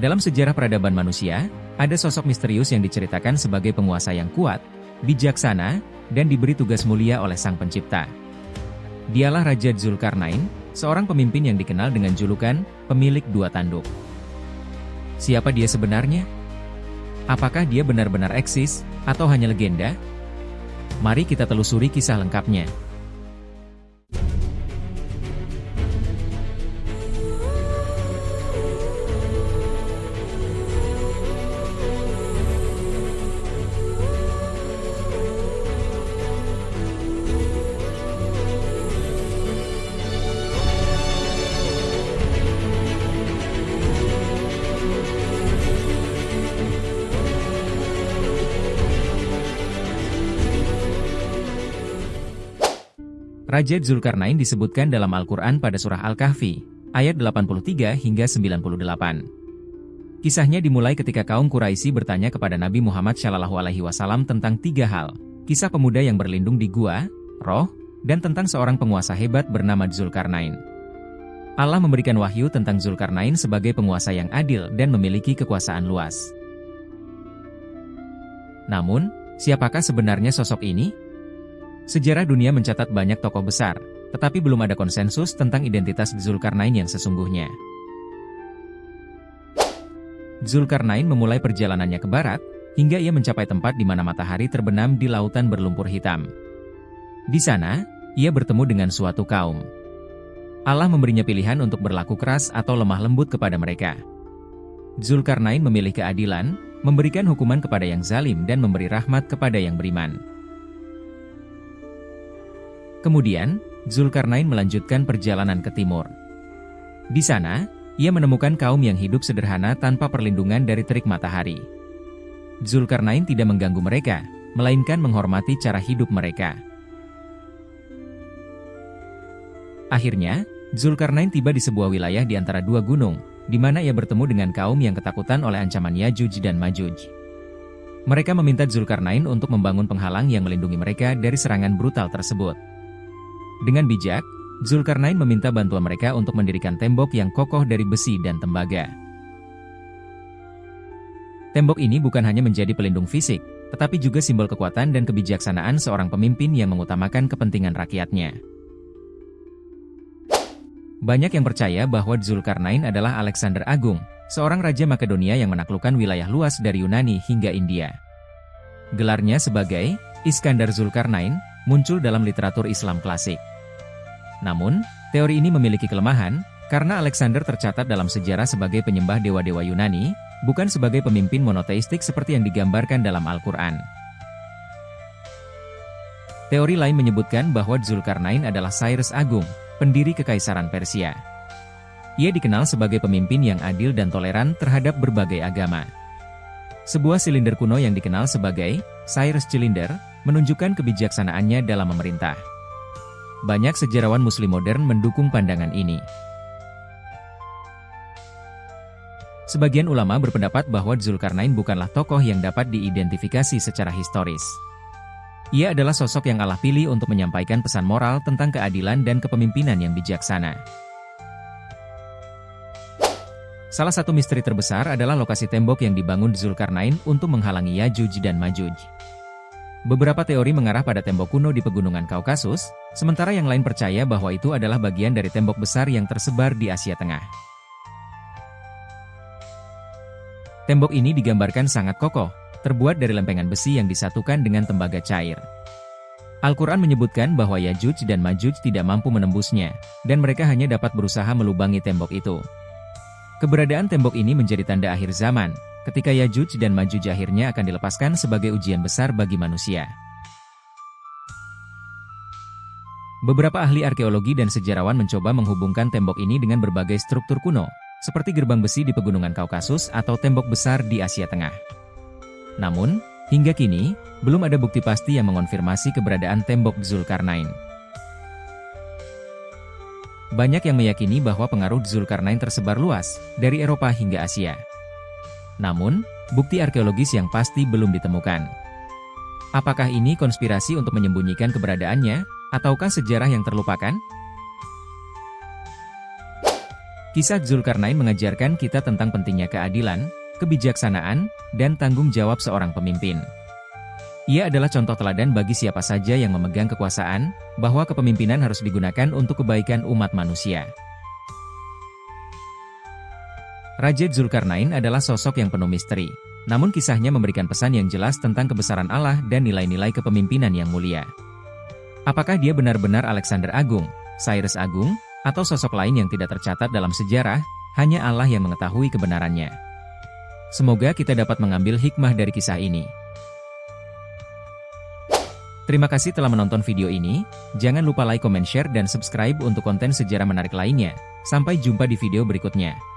Dalam sejarah peradaban manusia, ada sosok misterius yang diceritakan sebagai penguasa yang kuat, bijaksana, dan diberi tugas mulia oleh Sang Pencipta. Dialah Raja Dzulkarnain, seorang pemimpin yang dikenal dengan julukan pemilik dua tanduk. Siapa dia sebenarnya? Apakah dia benar-benar eksis, atau hanya legenda? Mari kita telusuri kisah lengkapnya. Raja Dzulkarnain disebutkan dalam Al-Quran pada surah Al-Kahfi, ayat 83 hingga 98. Kisahnya dimulai ketika kaum Quraisy bertanya kepada Nabi Muhammad SAW tentang tiga hal, kisah pemuda yang berlindung di gua, roh, dan tentang seorang penguasa hebat bernama Dzulkarnain. Allah memberikan wahyu tentang Dzulkarnain sebagai penguasa yang adil dan memiliki kekuasaan luas. Namun, siapakah sebenarnya sosok ini? Sejarah dunia mencatat banyak tokoh besar, tetapi belum ada konsensus tentang identitas Dzulkarnain yang sesungguhnya. Dzulkarnain memulai perjalanannya ke barat, hingga ia mencapai tempat di mana matahari terbenam di lautan berlumpur hitam. Di sana, ia bertemu dengan suatu kaum. Allah memberinya pilihan untuk berlaku keras atau lemah lembut kepada mereka. Dzulkarnain memilih keadilan, memberikan hukuman kepada yang zalim dan memberi rahmat kepada yang beriman. Kemudian, Dzulkarnain melanjutkan perjalanan ke timur. Di sana, ia menemukan kaum yang hidup sederhana tanpa perlindungan dari terik matahari. Dzulkarnain tidak mengganggu mereka, melainkan menghormati cara hidup mereka. Akhirnya, Dzulkarnain tiba di sebuah wilayah di antara dua gunung, di mana ia bertemu dengan kaum yang ketakutan oleh ancaman Yajuj dan Majuj. Mereka meminta Dzulkarnain untuk membangun penghalang yang melindungi mereka dari serangan brutal tersebut. Dengan bijak, Dzulkarnain meminta bantuan mereka untuk mendirikan tembok yang kokoh dari besi dan tembaga. Tembok ini bukan hanya menjadi pelindung fisik, tetapi juga simbol kekuatan dan kebijaksanaan seorang pemimpin yang mengutamakan kepentingan rakyatnya. Banyak yang percaya bahwa Dzulkarnain adalah Alexander Agung, seorang raja Makedonia yang menaklukkan wilayah luas dari Yunani hingga India. Gelarnya sebagai Iskandar Dzulkarnain muncul dalam literatur Islam klasik. Namun, teori ini memiliki kelemahan, karena Alexander tercatat dalam sejarah sebagai penyembah dewa-dewa Yunani, bukan sebagai pemimpin monoteistik seperti yang digambarkan dalam Al-Quran. Teori lain menyebutkan bahwa Dzulkarnain adalah Cyrus Agung, pendiri Kekaisaran Persia. Ia dikenal sebagai pemimpin yang adil dan toleran terhadap berbagai agama. Sebuah silinder kuno yang dikenal sebagai Cyrus Cylinder, menunjukkan kebijaksanaannya dalam memerintah. Banyak sejarawan Muslim modern mendukung pandangan ini. Sebagian ulama berpendapat bahwa Dzulkarnain bukanlah tokoh yang dapat diidentifikasi secara historis. Ia adalah sosok yang Allah pilih untuk menyampaikan pesan moral tentang keadilan dan kepemimpinan yang bijaksana. Salah satu misteri terbesar adalah lokasi tembok yang dibangun Dzulkarnain untuk menghalangi Yajuj dan Majuj. Beberapa teori mengarah pada tembok kuno di pegunungan Kaukasus, sementara yang lain percaya bahwa itu adalah bagian dari tembok besar yang tersebar di Asia Tengah. Tembok ini digambarkan sangat kokoh, terbuat dari lempengan besi yang disatukan dengan tembaga cair. Al-Quran menyebutkan bahwa Yajuj dan Majuj tidak mampu menembusnya, dan mereka hanya dapat berusaha melubangi tembok itu. Keberadaan tembok ini menjadi tanda akhir zaman, ketika Yajuj dan Majuj akhirnya akan dilepaskan sebagai ujian besar bagi manusia. Beberapa ahli arkeologi dan sejarawan mencoba menghubungkan tembok ini dengan berbagai struktur kuno, seperti gerbang besi di pegunungan Kaukasus atau tembok besar di Asia Tengah. Namun, hingga kini, belum ada bukti pasti yang mengonfirmasi keberadaan tembok Dzulkarnain. Banyak yang meyakini bahwa pengaruh Dzulkarnain tersebar luas, dari Eropa hingga Asia. Namun, bukti arkeologis yang pasti belum ditemukan. Apakah ini konspirasi untuk menyembunyikan keberadaannya, ataukah sejarah yang terlupakan? Kisah Zulkarnain mengajarkan kita tentang pentingnya keadilan, kebijaksanaan, dan tanggung jawab seorang pemimpin. Ia adalah contoh teladan bagi siapa saja yang memegang kekuasaan, bahwa kepemimpinan harus digunakan untuk kebaikan umat manusia. Raja Zulkarnain adalah sosok yang penuh misteri, namun kisahnya memberikan pesan yang jelas tentang kebesaran Allah dan nilai-nilai kepemimpinan yang mulia. Apakah dia benar-benar Alexander Agung, Cyrus Agung, atau sosok lain yang tidak tercatat dalam sejarah? Hanya Allah yang mengetahui kebenarannya. Semoga kita dapat mengambil hikmah dari kisah ini. Terima kasih telah menonton video ini. Jangan lupa like, comment, share, dan subscribe untuk konten sejarah menarik lainnya. Sampai jumpa di video berikutnya.